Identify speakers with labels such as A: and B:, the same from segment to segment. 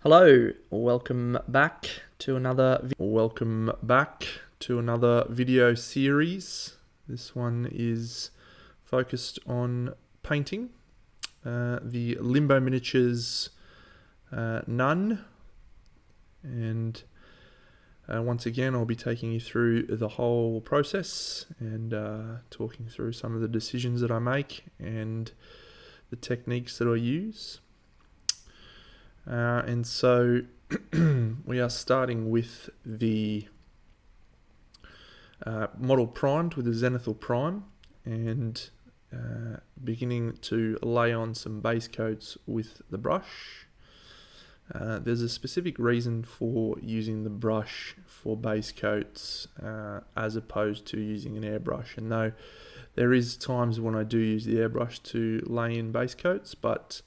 A: Hello, welcome back to another video series. This one is focused on painting the Limbo miniatures Nun, and once again I'll be taking you through the whole process and talking through some of the decisions that I make and the techniques that I use. And so we are starting with the model primed with the zenithal prime and beginning to lay on some base coats with the brush. There's a specific reason for using the brush for base coats as opposed to using an airbrush, and though there is times when I do use the airbrush to lay in base coats, but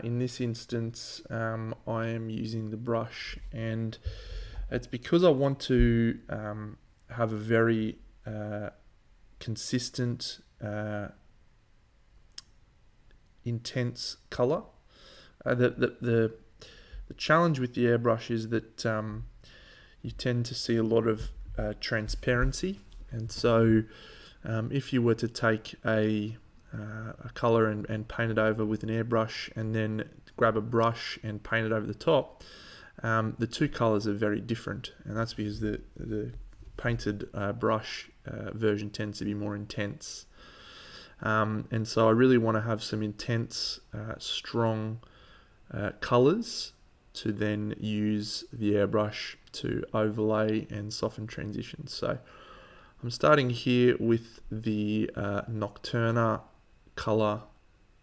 A: in this instance, I am using the brush, and it's because I want to have a very consistent, intense color. The challenge with the airbrush is that you tend to see a lot of transparency, and so if you were to take a colour and paint it over with an airbrush and then grab a brush and paint it over the top, the two colours are very different, and that's because the painted brush version tends to be more intense, and so I really want to have some intense, strong colours to then use the airbrush to overlay and soften transitions. So I'm starting here with the Nocturna color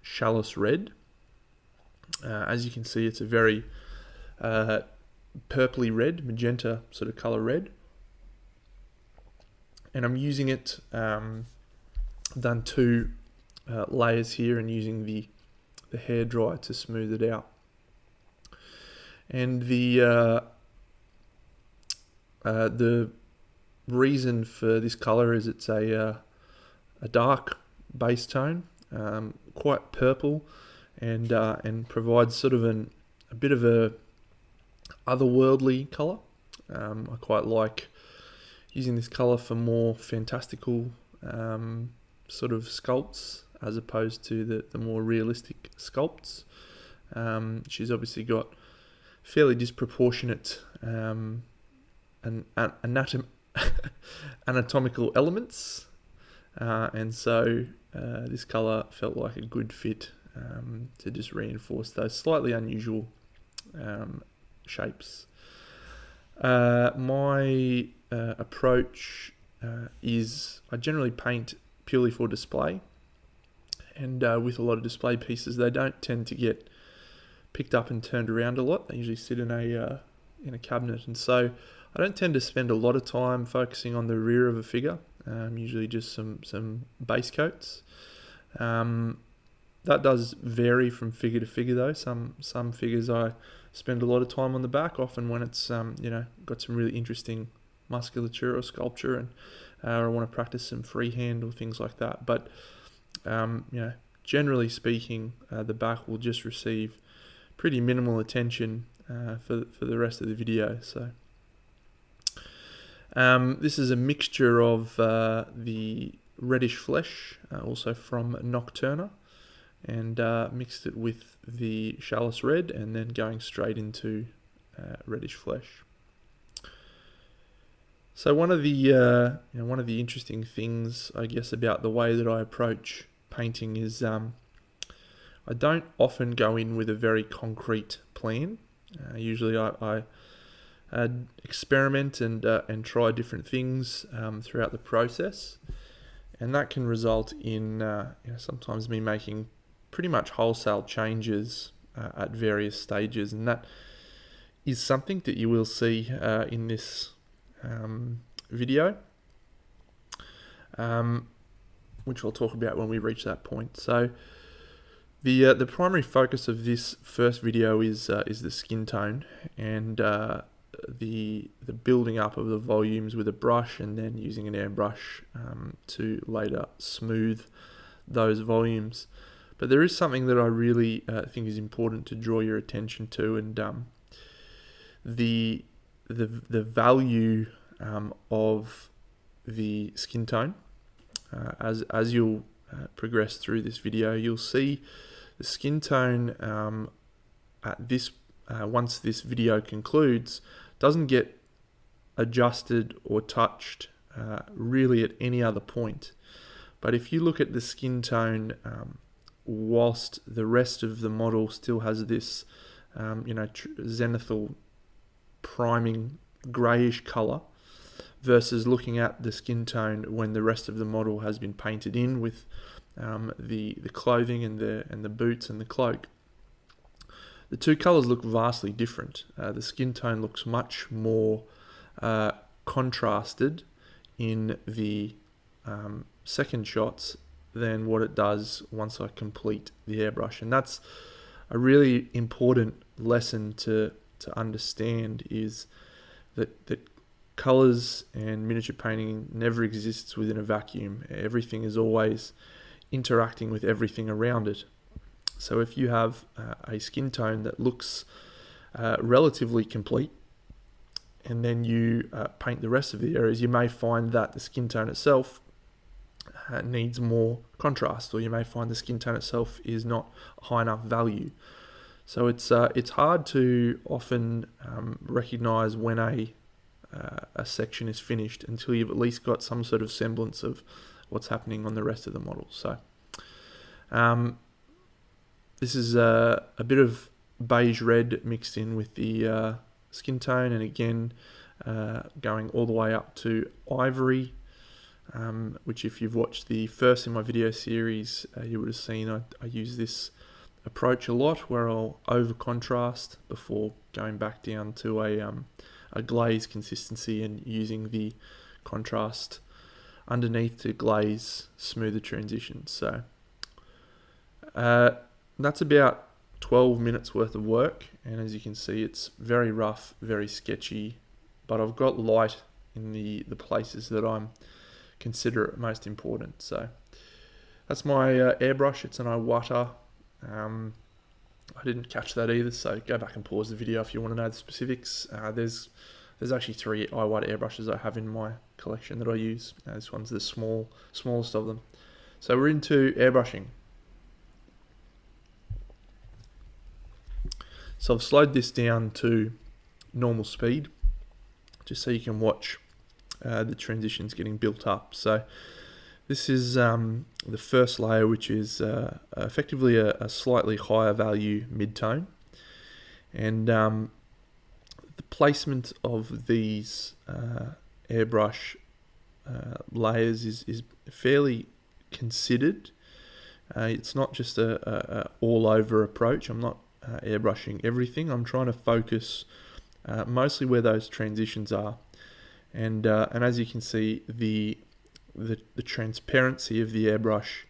A: Chalice Red. As you can see, it's a very purpley red, magenta sort of color red, and I'm using it, done two layers here and using the hairdryer to smooth it out. And the reason for this color is it's a dark base tone, quite purple, and provides sort of a bit of a otherworldly color. I quite like using this color for more fantastical sort of sculpts as opposed to the more realistic sculpts. She's obviously got fairly disproportionate anatomical elements, and so this color felt like a good fit to just reinforce those slightly unusual shapes. My approach is I generally paint purely for display, and with a lot of display pieces, they don't tend to get picked up and turned around a lot. They usually sit in a cabinet, and so I don't tend to spend a lot of time focusing on the rear of a figure. Usually just some base coats. That does vary from figure to figure though. Some figures I spend a lot of time on the back, often when it's got some really interesting musculature or sculpture, and I want to practice some freehand or things like that. But generally speaking, the back will just receive pretty minimal attention for the rest of the video. So this is a mixture of the reddish flesh, also from Nocturna, and mixed it with the Chalice Red, and then going straight into reddish flesh. So one of the interesting things, I guess, about the way that I approach painting is I don't often go in with a very concrete plan. Usually I experiment and try different things throughout the process, and that can result in sometimes me making pretty much wholesale changes at various stages, and that is something that you will see in this video, which I'll talk about when we reach that point. So the primary focus of this first video is the skin tone, and the building up of the volumes with a brush, and then using an airbrush to later smooth those volumes. But there is something that I really think is important to draw your attention to, and the value of the skin tone. As you'll progress through this video, you'll see the skin tone at this once this video concludes doesn't get adjusted or touched really at any other point. But if you look at the skin tone whilst the rest of the model still has this zenithal priming greyish colour, versus looking at the skin tone when the rest of the model has been painted in with the clothing and the boots and the cloak, the two colours look vastly different. The skin tone looks much more contrasted in the second shots than what it does once I complete the airbrush. And that's a really important lesson to understand, is that colours and miniature painting never exists within a vacuum. Everything is always interacting with everything around it. So if you have a skin tone that looks relatively complete, and then you paint the rest of the areas, you may find that the skin tone itself needs more contrast, or you may find the skin tone itself is not high enough value. So it's hard to often recognise when a section is finished until you've at least got some sort of semblance of what's happening on the rest of the model. So this is a bit of beige red mixed in with the skin tone, and again going all the way up to ivory, which if you've watched the first in my video series, you would have seen I use this approach a lot, where I'll over contrast before going back down to a glaze consistency and using the contrast underneath to glaze smoother transitions. So that's about 12 minutes worth of work, and as you can see, it's very rough, very sketchy, but I've got light in the places that I'm consider most important. So that's my airbrush. It's an Iwata. I didn't catch that either, so go back and pause the video if you want to know the specifics. There's actually 3 Iwata airbrushes I have in my collection that I use. This one's the smallest of them. So we're into airbrushing. So I've slowed this down to normal speed, just so you can watch the transitions getting built up. So this is the first layer, which is effectively a slightly higher value mid-tone. And the placement of these airbrush layers is fairly considered. It's not just a all-over approach. I'm not airbrushing everything. I'm trying to focus mostly where those transitions are. And as you can see, the transparency of the airbrush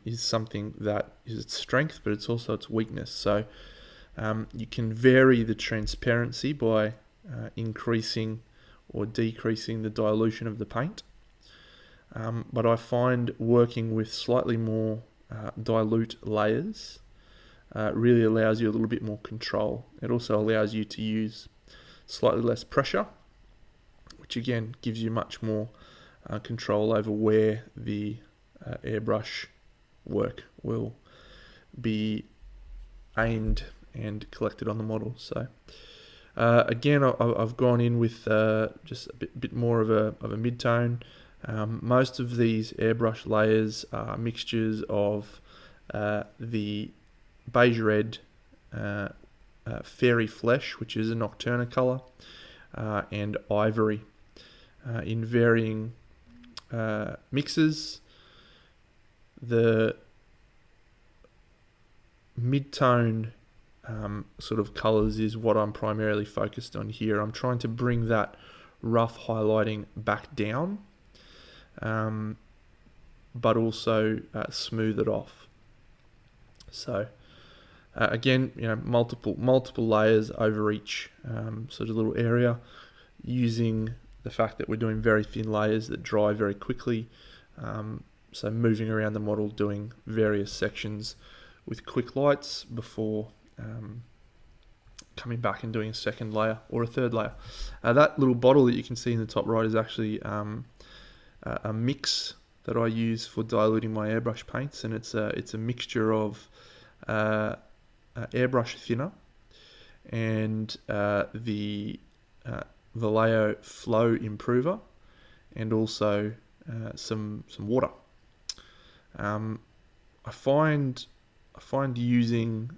A: is something that is its strength, but it's also its weakness. So you can vary the transparency by increasing or decreasing the dilution of the paint. But I find working with slightly more dilute layers really allows you a little bit more control. It also allows you to use slightly less pressure, which again gives you much more control over where the airbrush work will be aimed and collected on the model. So again, I've gone in with just a bit more of a mid-tone. Most of these airbrush layers are mixtures of the beige red, fairy flesh, which is a nocturna colour, and ivory in varying mixes. The mid-tone sort of colours is what I'm primarily focused on here. I'm trying to bring that rough highlighting back down, but also smooth it off. So again, multiple layers over each sort of little area, using the fact that we're doing very thin layers that dry very quickly. So moving around the model, doing various sections with quick lights before coming back and doing a second layer or a third layer. That little bottle that you can see in the top right is actually a mix that I use for diluting my airbrush paints, and it's a mixture of airbrush thinner and the Vallejo flow improver, and also some water. I find using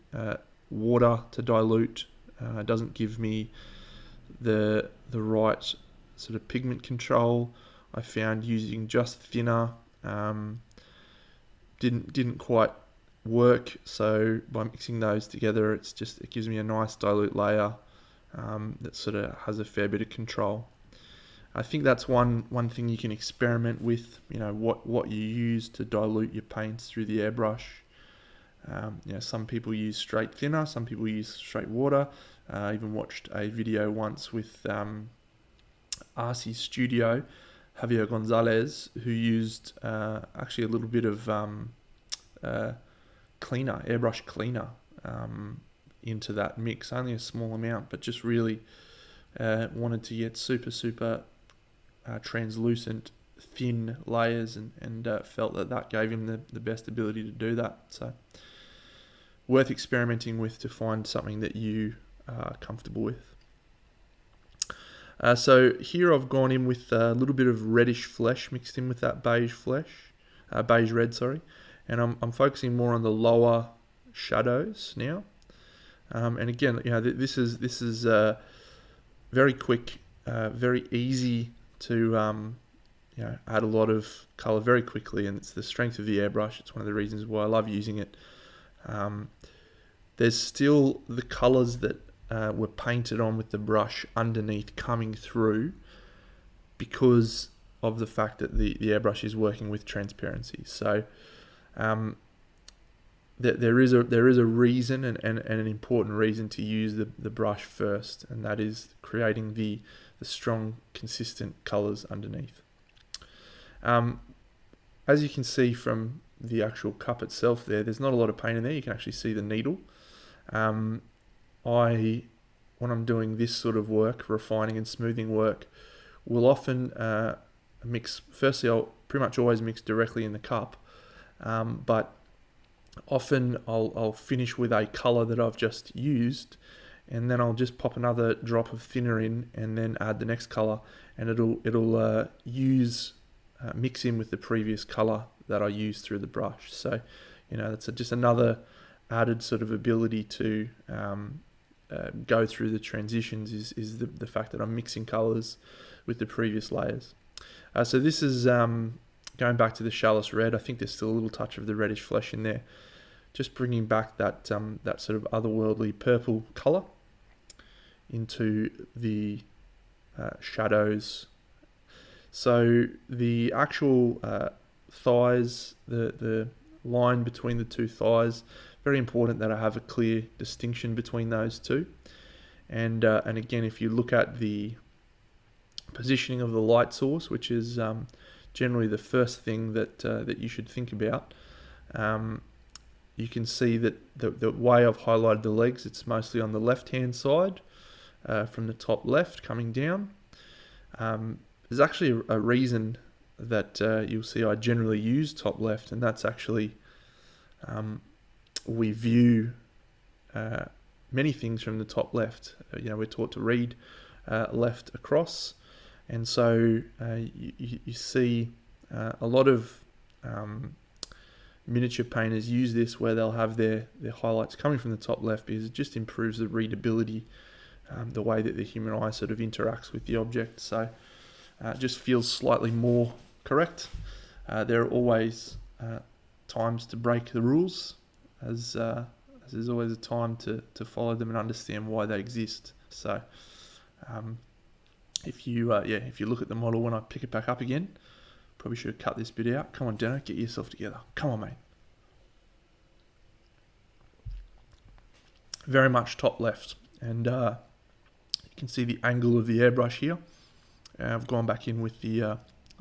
A: water to dilute doesn't give me the right sort of pigment control. I found using just thinner didn't quite work. So by mixing those together, it gives me a nice dilute layer that sort of has a fair bit of control. I think that's one thing you can experiment with. What you use to dilute your paints through the airbrush. Some people use straight thinner, some people use straight water. I even watched a video once with RC Studio, Javier Gonzalez, who used actually a little bit of airbrush cleaner into that mix, only a small amount, but just really wanted to get super translucent thin layers, and felt that gave him the best ability to do that. So worth experimenting with to find something that you are comfortable with. So here I've gone in with a little bit of reddish flesh mixed in with that beige red, and I'm focusing more on the lower shadows now. And again, this is very quick, very easy to add a lot of color very quickly, and it's the strength of the airbrush. It's one of the reasons why I love using it. There's still the colors that were painted on with the brush underneath coming through because of the fact that the airbrush is working with transparency. So there is a reason and an important reason to use the brush first, and that is creating the strong, consistent colors underneath. As you can see from the actual cup itself there's not a lot of paint in there. You can actually see the needle. When I'm doing this sort of work, refining and smoothing work, will often mix. Firstly, I'll pretty much always mix directly in the cup, but often I'll finish with a color that I've just used, and then I'll just pop another drop of thinner in, and then add the next color, and it'll mix in with the previous color that I used through the brush. So that's just another added sort of ability to go through the transitions is the fact that I'm mixing colors with the previous layers. So this is going back to the Chalice Red. I think there's still a little touch of the reddish flesh in there, just bringing back that sort of otherworldly purple color into the shadows. So the actual thighs, the line between the two thighs, very important that I have a clear distinction between those two. And again, if you look at the positioning of the light source, which is generally the first thing that you should think about, you can see that the way I've highlighted the legs, it's mostly on the left-hand side, from the top left coming down. There's actually a reason that you'll see I generally use top left, and that's actually we view many things from the top left. We're taught to read left across, and so you see a lot of miniature painters use this where they'll have their highlights coming from the top left, because it just improves the readability, the way that the human eye sort of interacts with the object. So it just feels slightly more correct. There are always times to break the rules, as there's always a time to follow them and understand why they exist. So if you look at the model when I pick it back up again, probably should have cut this bit out. Come on, Dano, get yourself together. Come on, mate. Very much top left, and you can see the angle of the airbrush here. I've gone back in with the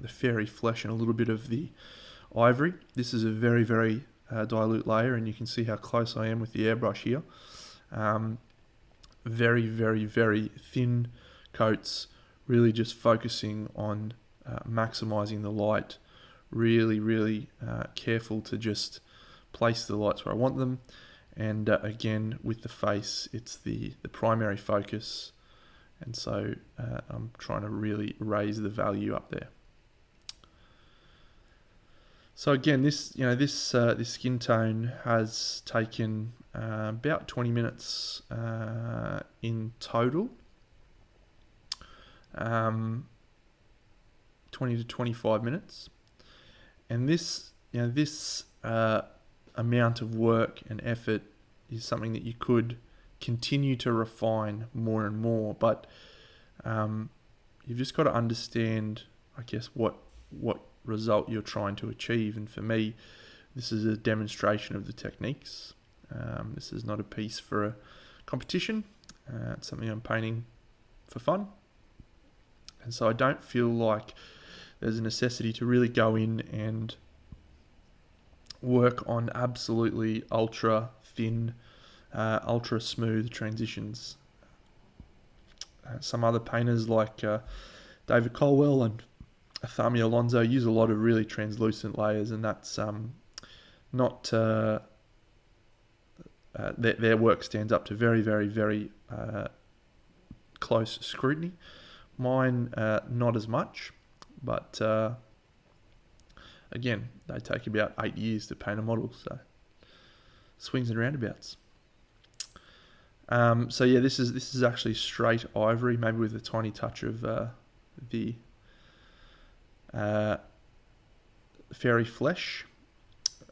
A: fairy flesh and a little bit of the ivory. This is a very, very dilute layer, and you can see how close I am with the airbrush here. very, very, very thin coats, really just focusing on maximizing the light, really careful to just place the lights where I want them. And again, with the face, it's the primary focus, and so I'm trying to really raise the value up there. So again, this skin tone has taken about 20 minutes in total, 20 to 25 minutes, and this amount of work and effort is something that you could continue to refine more and more, but you've just got to understand, I guess, what result you're trying to achieve. And for me, this is a demonstration of the techniques. This is not a piece for a competition. It's something I'm painting for fun, and so I don't feel like there's a necessity to really go in and work on absolutely ultra thin, ultra smooth transitions. Some other painters like David Colwell and Thami Alonso use a lot of really translucent layers, and that's not their work stands up to very, very, very close scrutiny. Mine not as much, but again, they take about 8 years to paint a model, so swings and roundabouts. So yeah, this is actually straight ivory, maybe with a tiny touch of the fairy flesh,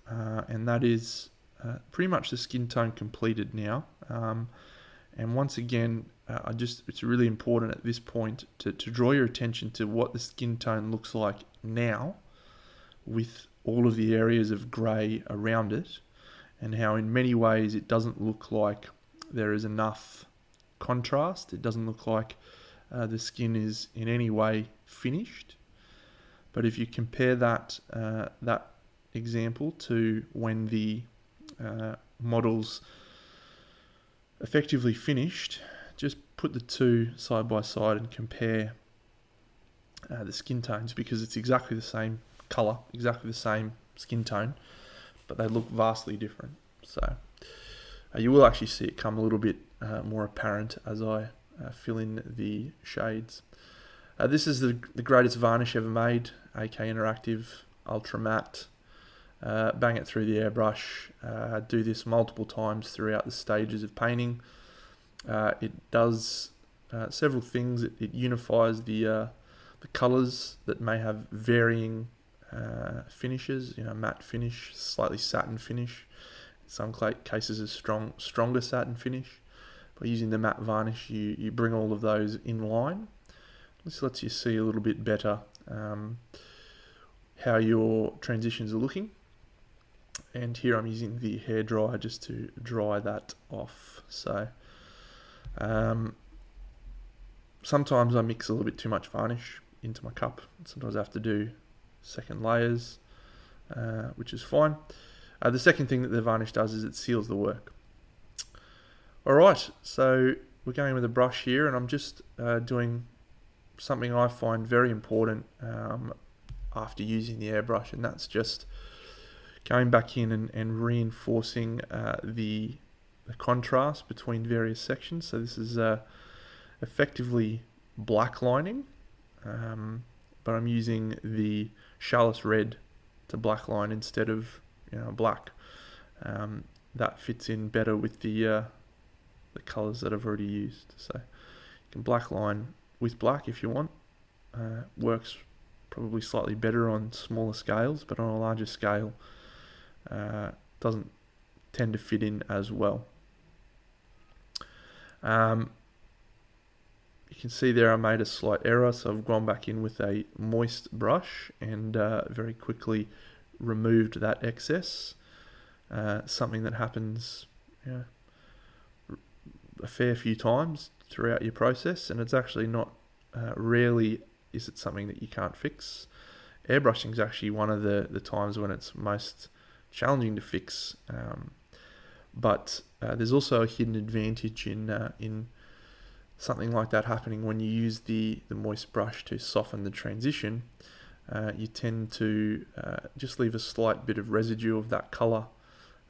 A: and that is pretty much the skin tone completed now. And once again, it's really important at this point to draw your attention to what the skin tone looks like now, with all of the areas of grey around it, and how in many ways it doesn't look like there is enough contrast. It doesn't look like the skin is in any way finished. But if you compare that example to when the model's effectively finished, just put the two side by side and compare the skin tones, because it's exactly the same colour, exactly the same skin tone, but they look vastly different. So you will actually see it come a little bit more apparent as I fill in the shades. This is the greatest varnish ever made, AK Interactive Ultra Matte. Bang it through the airbrush. Do this multiple times throughout the stages of painting. It does several things. It unifies the colours that may have varying finishes. Matte finish, slightly satin finish. In some cases, a stronger satin finish. By using the matte varnish, you bring all of those in line. This lets you see a little bit better how your transitions are looking. And here I'm using the hairdryer just to dry that off. So sometimes I mix a little bit too much varnish into my cup. Sometimes I have to do second layers, which is fine. The second thing that the varnish does is it seals the work. Alright, so we're going with a brush here, and I'm just doing something I find very important after using the airbrush, and that's just going back in and reinforcing the contrast between various sections. So this is effectively black lining, but I'm using the Chalice Red to black line instead of black. That fits in better with the colours that I've already used. So you can black line with black if you want. Works probably slightly better on smaller scales, but on a larger scale doesn't tend to fit in as well. You can see there I made a slight error, so I've gone back in with a moist brush and very quickly removed that excess. Something that happens a fair few times throughout your process, and it's actually not rarely is it something that you can't fix. Airbrushing is actually one of the times when it's most challenging to fix, but there's also a hidden advantage in something like that happening when you use the moist brush to soften the transition, you tend to just leave a slight bit of residue of that color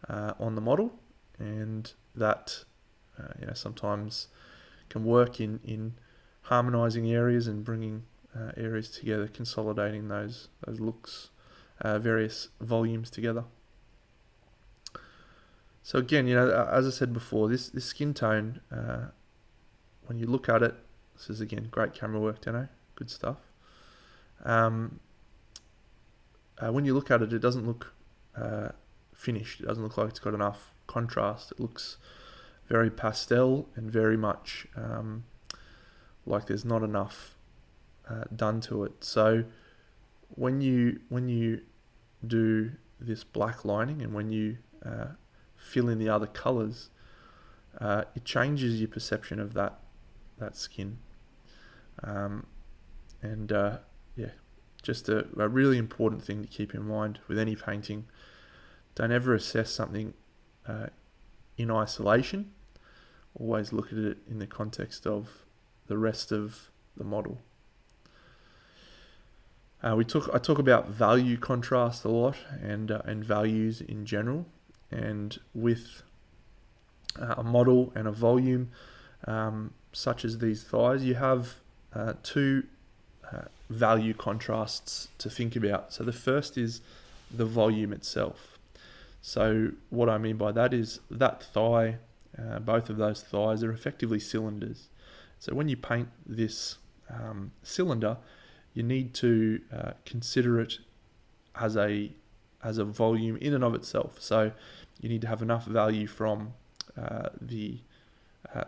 A: on the model, and that sometimes can work in harmonizing areas and bringing areas together, consolidating those looks, various volumes together. So again, as I said before, this skin tone, when you look at it, this is again great camera work, Dano, good stuff. When you look at it, it doesn't look finished. It doesn't look like it's got enough contrast. It looks very pastel and very much like there's not enough done to it. So when you do this black lining and when you fill in the other colors, it changes your perception of that skin. Just a really important thing to keep in mind with any painting. Don't ever assess something in isolation. Always look at it in the context of the rest of the model. I talk about value contrast a lot and values in general, and with a model and a volume such as these thighs, you have two value contrasts to think about. So the first is the volume itself. So what I mean by that is that thigh, both of those thighs are effectively cylinders. So when you paint this cylinder, you need to consider it as a volume in and of itself. So you need to have enough value from the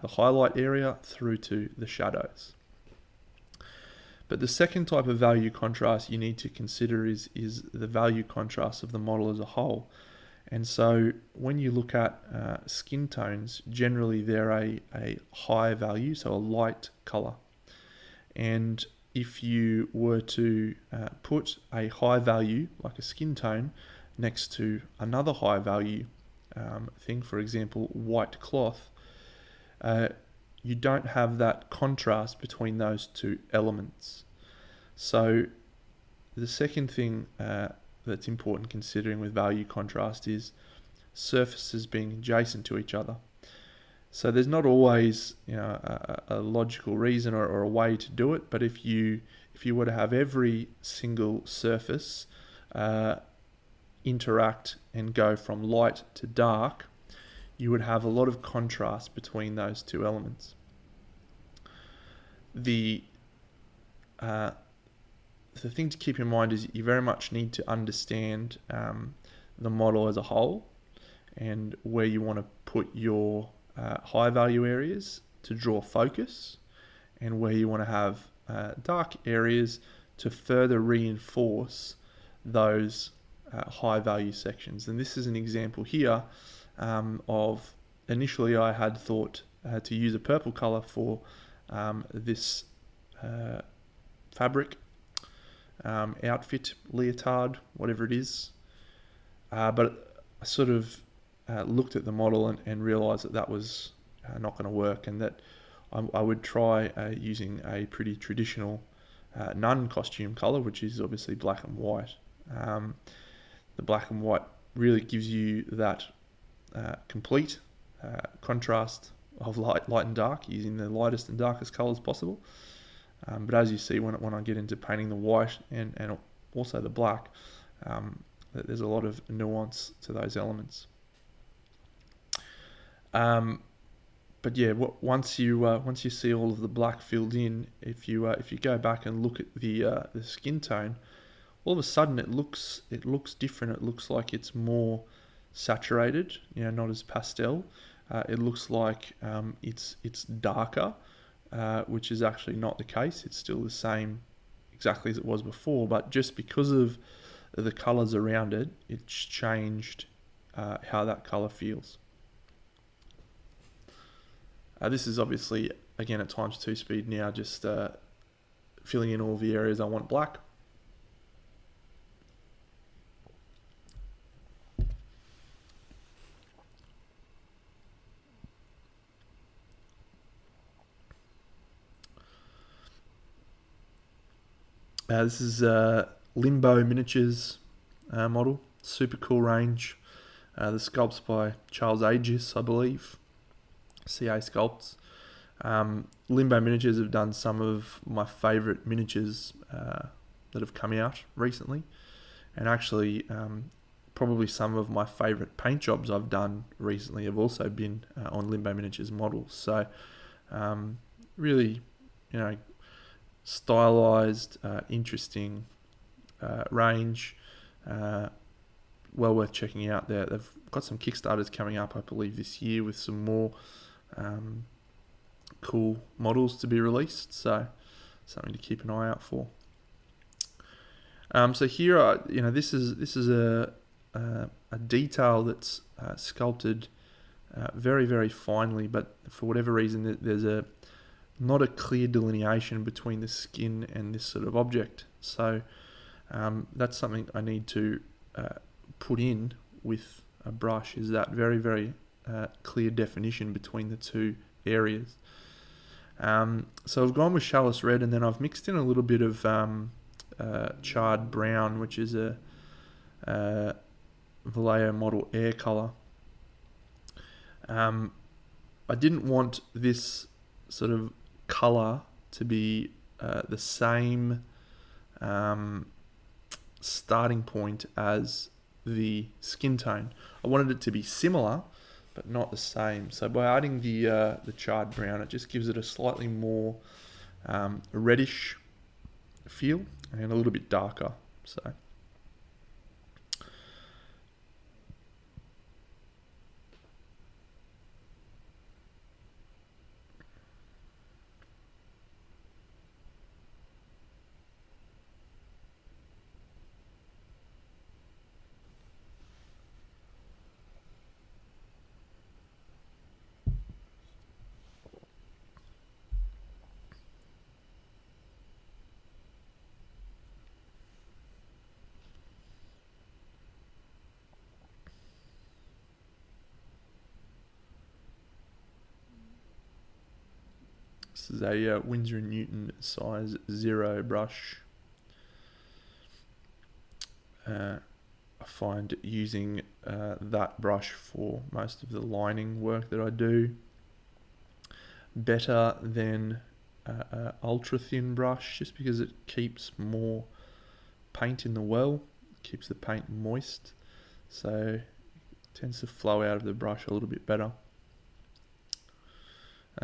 A: highlight area through to the shadows. But the second type of value contrast you need to consider is the value contrast of the model as a whole. And so when you look at skin tones, generally they're a high value, so a light color. And if you were to put a high value, like a skin tone, next to another high value thing, for example, white cloth, you don't have that contrast between those two elements. So the second thing that's important considering with value contrast is surfaces being adjacent to each other. So there's not always a logical reason or a way to do it, but if you were to have every single surface interact and go from light to dark, you would have a lot of contrast between those two elements. The thing to keep in mind is you very much need to understand the model as a whole and where you want to put your high value areas to draw focus, and where you want to have dark areas to further reinforce those high value sections. And this is an example here of, initially I had thought to use a purple color for this fabric, outfit, leotard, whatever it is. But I sort of looked at the model and realized that was not going to work, and that I would try using a pretty traditional nun costume color, which is obviously black and white. The black and white really gives you that complete contrast of light and dark, using the lightest and darkest colors possible. But as you see, when I get into painting the white and also the black, there's a lot of nuance to those elements. But yeah, once you see all of the black filled in, if you go back and look at the skin tone, all of a sudden it looks different. It looks like it's more saturated, not as pastel. It looks like it's darker, which is actually not the case. It's still the same exactly as it was before, but just because of the colors around it, it's changed how that color feels. This is obviously, again, at times 2 speed now, just filling in all the areas I want black. This is Limbo miniatures model. Super cool range. The sculpts by Charles Aegis, I believe. CA Sculpts. Limbo Miniatures have done some of my favourite miniatures that have come out recently, and actually probably some of my favourite paint jobs I've done recently have also been on Limbo Miniatures models. So really, stylised, interesting range, well worth checking out. They've got some Kickstarters coming up, I believe, this year with some more cool models to be released, so something to keep an eye out for. So here, this is a detail that's sculpted very, very finely, but for whatever reason, there's not a clear delineation between the skin and this sort of object. So that's something I need to put in with a brush, is that very, very clear definition between the two areas. So I've gone with Chalice Red, and then I've mixed in a little bit of Charred Brown, which is a Vallejo Model Air colour. I didn't want this sort of colour to be the same starting point as the skin tone. I wanted it to be similar, but not the same. So by adding the Charred Brown, it just gives it a slightly more reddish feel and a little bit darker. So this is a Winsor & Newton size 0 brush. I find using that brush for most of the lining work that I do better than an ultra thin brush, just because it keeps more paint in the well, keeps the paint moist, so it tends to flow out of the brush a little bit better.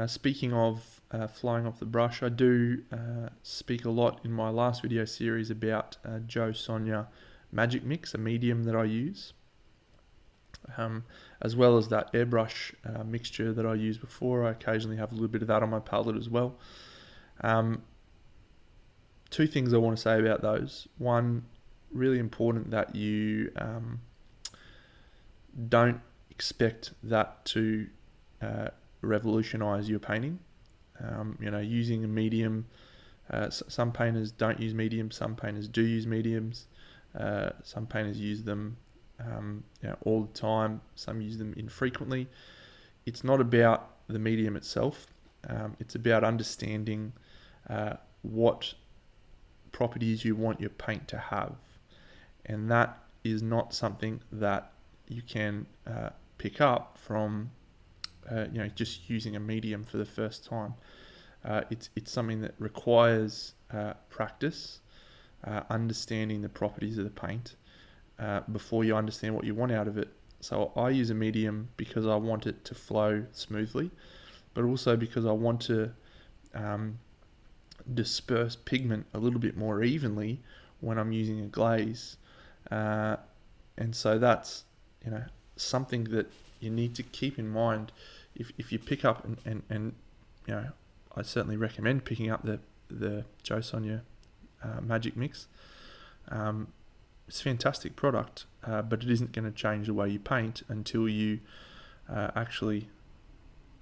A: Speaking of flowing off the brush, I do speak a lot in my last video series about Joe Sonia Magic Mix, a medium that I use, as well as that airbrush mixture that I used before. I occasionally have a little bit of that on my palette as well. Two things I want to say about those. One, really important that you don't expect that to revolutionize your painting. Using a medium, some painters don't use mediums, some painters do use mediums, some painters use them all the time, some use them infrequently. It's not about the medium itself, it's about understanding what properties you want your paint to have, and that is not something that you can pick up from just using a medium for the first time. It's something that requires practice, understanding the properties of the paint before you understand what you want out of it. So I use a medium because I want it to flow smoothly, but also because I want to disperse pigment a little bit more evenly when I'm using a glaze. And so that's something that you need to keep in mind. If you pick up and I certainly recommend picking up the Joe Sonia Magic Mix. It's a fantastic product, but it isn't going to change the way you paint until you actually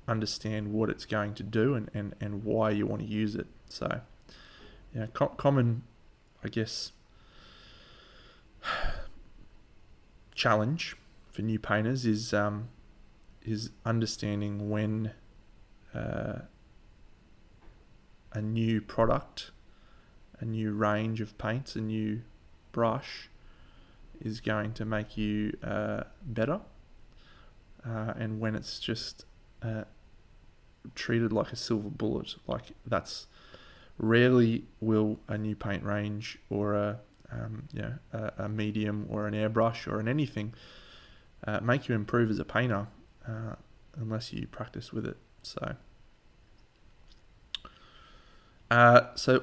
A: understand what it's going to do and why you want to use it. So, common, I guess, challenge for new painters is understanding when a new product, a new range of paints, a new brush, is going to make you better. And when it's just treated like a silver bullet, like that's rarely will a new paint range or a medium or an airbrush or an anything make you improve as a painter unless you practice with it. So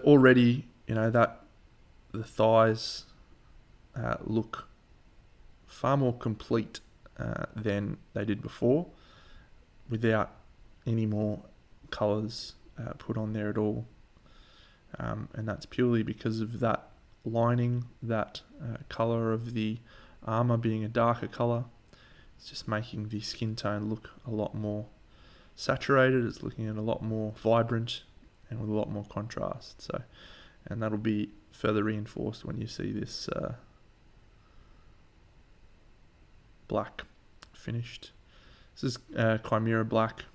A: already, that the thighs look far more complete than they did before, without any more colours put on there at all. And that's purely because of that lining, that colour of the armour being a darker colour. It's just making the skin tone look a lot more saturated. It's looking a lot more vibrant and with a lot more contrast. And that'll be further reinforced when you see this black finished. This is Chimera black.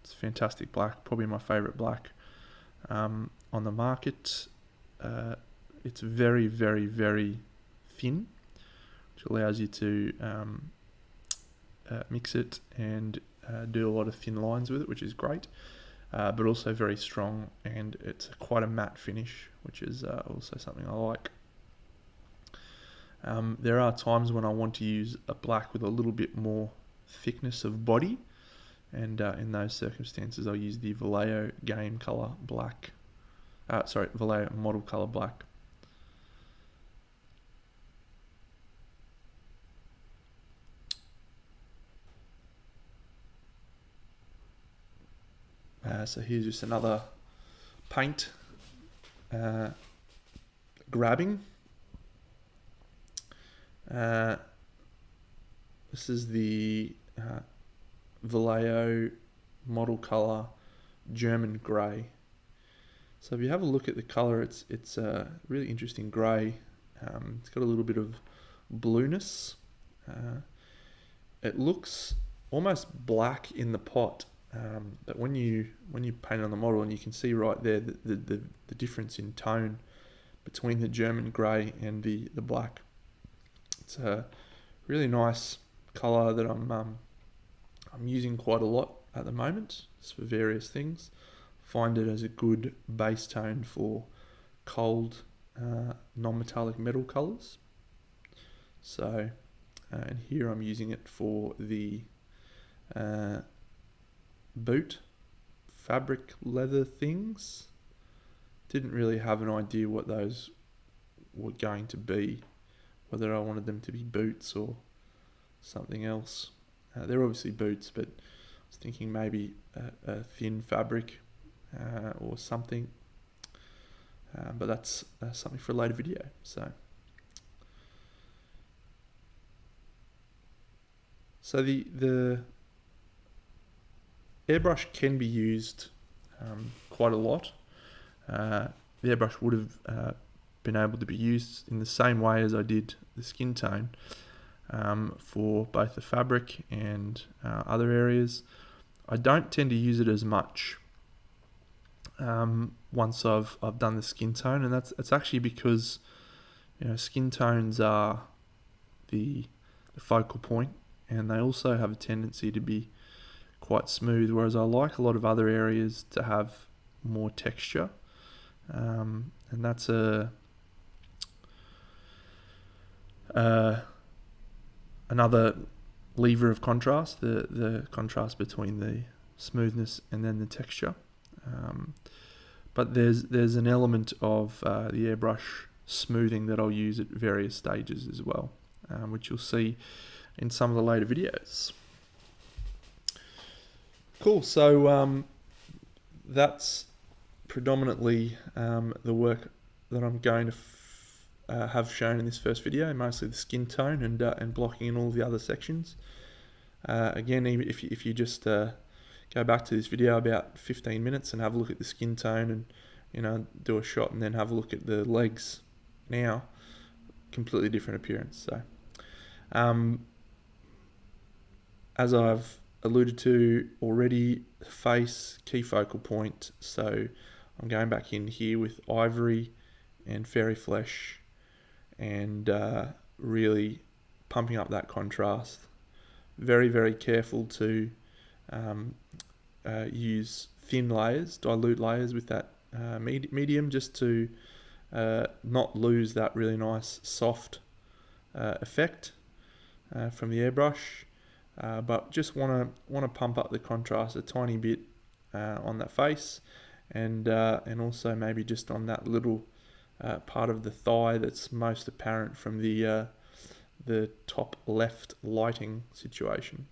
A: It's fantastic black, probably my favourite black on the market. It's very, very, very thin, which allows you to mix it and do a lot of thin lines with it, which is great. But also very strong, and it's quite a matte finish, which is also something I like. There are times when I want to use a black with a little bit more thickness of body, and in those circumstances I'll use the Vallejo Game Color Black. Vallejo Model Color Black. So here's just another paint grabbing. This is the Vallejo Model Color German Grey. So if you have a look at the colour, it's a really interesting grey. It's got a little bit of blueness. It looks almost black in the pot, but when you paint on the model, and you can see right there the difference in tone between the German grey and the black. It's a really nice colour that I'm using quite a lot at the moment, just for various things. Find it as a good base tone for cold, non-metallic metal colours. So, and here I'm using it for the boot fabric leather things. Didn't really have an idea what those were going to be, whether I wanted them to be boots or something else. They're obviously boots, but I was thinking maybe a thin fabric or something. But that's something for a later video. So the airbrush can be used quite a lot. The airbrush would have been able to be used in the same way as I did the skin tone for both the fabric and other areas. I don't tend to use it as much once I've done the skin tone, and it's actually because skin tones are the focal point, and they also have a tendency to be quite smooth, whereas I like a lot of other areas to have more texture, and that's another lever of contrast, the contrast between the smoothness and then the texture. But there's an element of the airbrush smoothing that I'll use at various stages as well, which you'll see in some of the later videos. Cool, so that's predominantly the work that I'm going to have shown in this first video, mostly the skin tone and blocking in all the other sections. Again, if you just go back to this video about 15 minutes and have a look at the skin tone and do a shot, and then have a look at the legs now, completely different appearance. So as I've alluded to already, face, key focal point. So I'm going back in here with ivory and fairy flesh, and really pumping up that contrast. Very, very careful to use thin layers, dilute layers with that medium, just to not lose that really nice soft effect from the airbrush, but just want to pump up the contrast a tiny bit on that face, and also maybe just on that little part of the thigh that's most apparent from the top left lighting situation.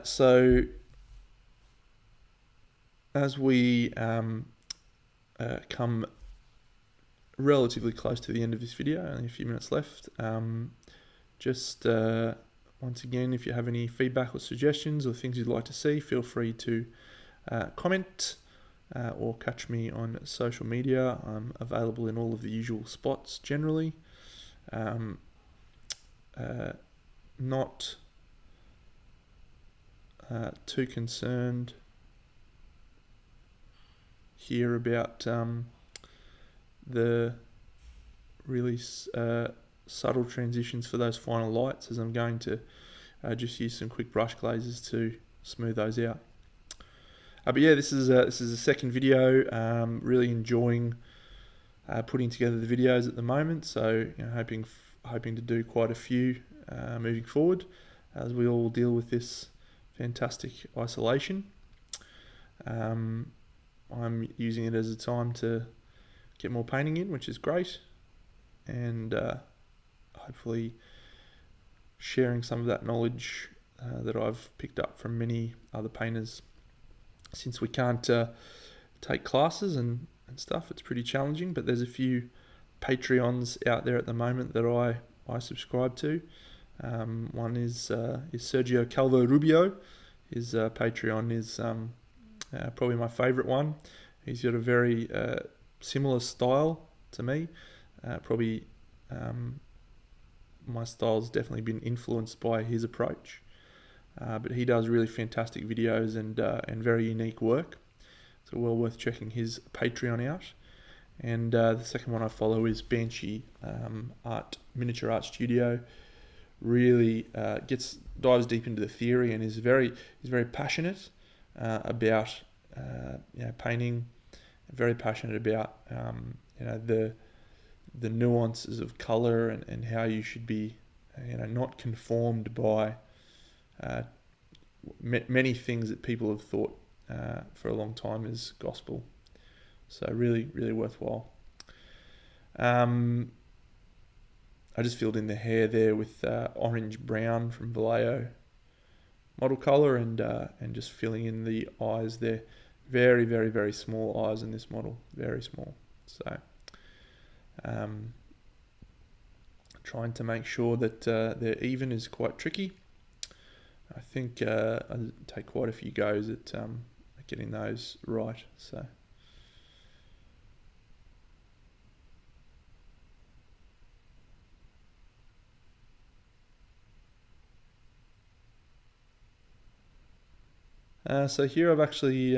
A: So as we come relatively close to the end of this video, only a few minutes left, just once again, if you have any feedback or suggestions or things you'd like to see, feel free to comment or catch me on social media. I'm available in all of the usual spots generally. Not too concerned here about the really subtle transitions for those final lights, as I'm going to just use some quick brush glazes to smooth those out. But yeah, this is a second video. Really enjoying putting together the videos at the moment. So hoping to do quite a few moving forward, as we all deal with this fantastic isolation. I'm using it as a time to get more painting in, which is great, and hopefully sharing some of that knowledge that I've picked up from many other painters. Since we can't take classes and stuff, it's pretty challenging, but there's a few Patreons out there at the moment that I subscribe to. One is Sergio Calvo Rubio. His Patreon is probably my favourite one. He's got a very similar style to me. Probably my style's definitely been influenced by his approach. But he does really fantastic videos and very unique work. So well worth checking his Patreon out. And the second one I follow is Banshee Miniature Art Studio. Really dives deep into the theory and is very passionate about painting. Very passionate about the nuances of color and how you should be not conformed by many things that people have thought for a long time is gospel. So really, really worthwhile. I just filled in the hair there with orange brown from Vallejo model color, and just filling in the eyes there. Very, very, very small eyes in this model, very small. So trying to make sure that they're even is quite tricky. I think I take quite a few goes at getting those right. So so here I've actually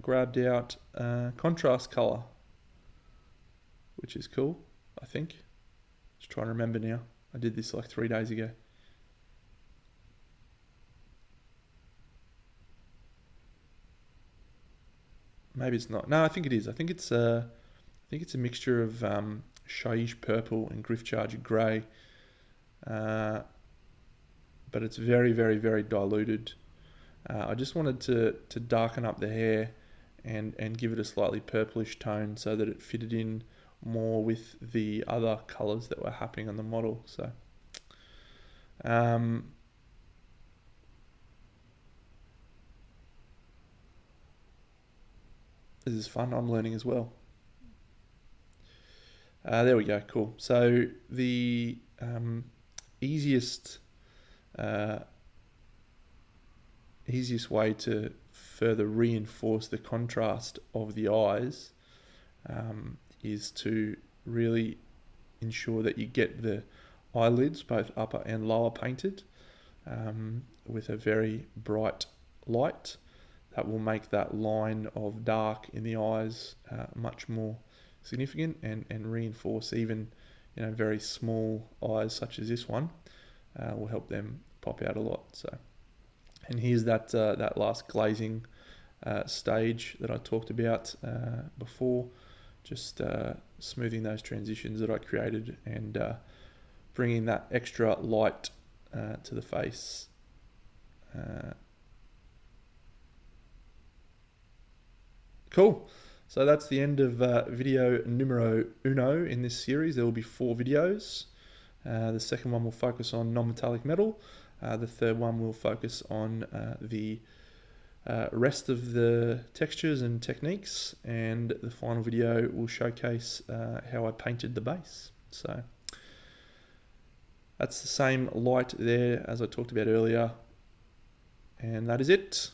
A: grabbed out contrast color, which is cool, I think. Just trying to remember now. I did this like 3 days ago. Maybe it's not. No, I think it is. I think it's a mixture of Shaiish purple and Griff Charger grey, but it's very, very, very diluted. I just wanted to darken up the hair and give it a slightly purplish tone so that it fitted in more with the other colours that were happening on the model. So this is fun. I'm learning as well. There we go. Cool. So the easiest way to further reinforce the contrast of the eyes is to really ensure that you get the eyelids, both upper and lower, painted with a very bright light. that will make that line of dark in the eyes much more significant, and reinforce even very small eyes such as this one. Will help them pop out a lot. So, and here's that last glazing stage that I talked about before, just smoothing those transitions that I created and bringing that extra light to the face. Cool. So that's the end of video numero uno in this series. There will be 4 videos. The second one will focus on non-metallic metal. The third one will focus on the rest of the textures and techniques. And the final video will showcase how I painted the base. So that's the same light there as I talked about earlier. And that is it.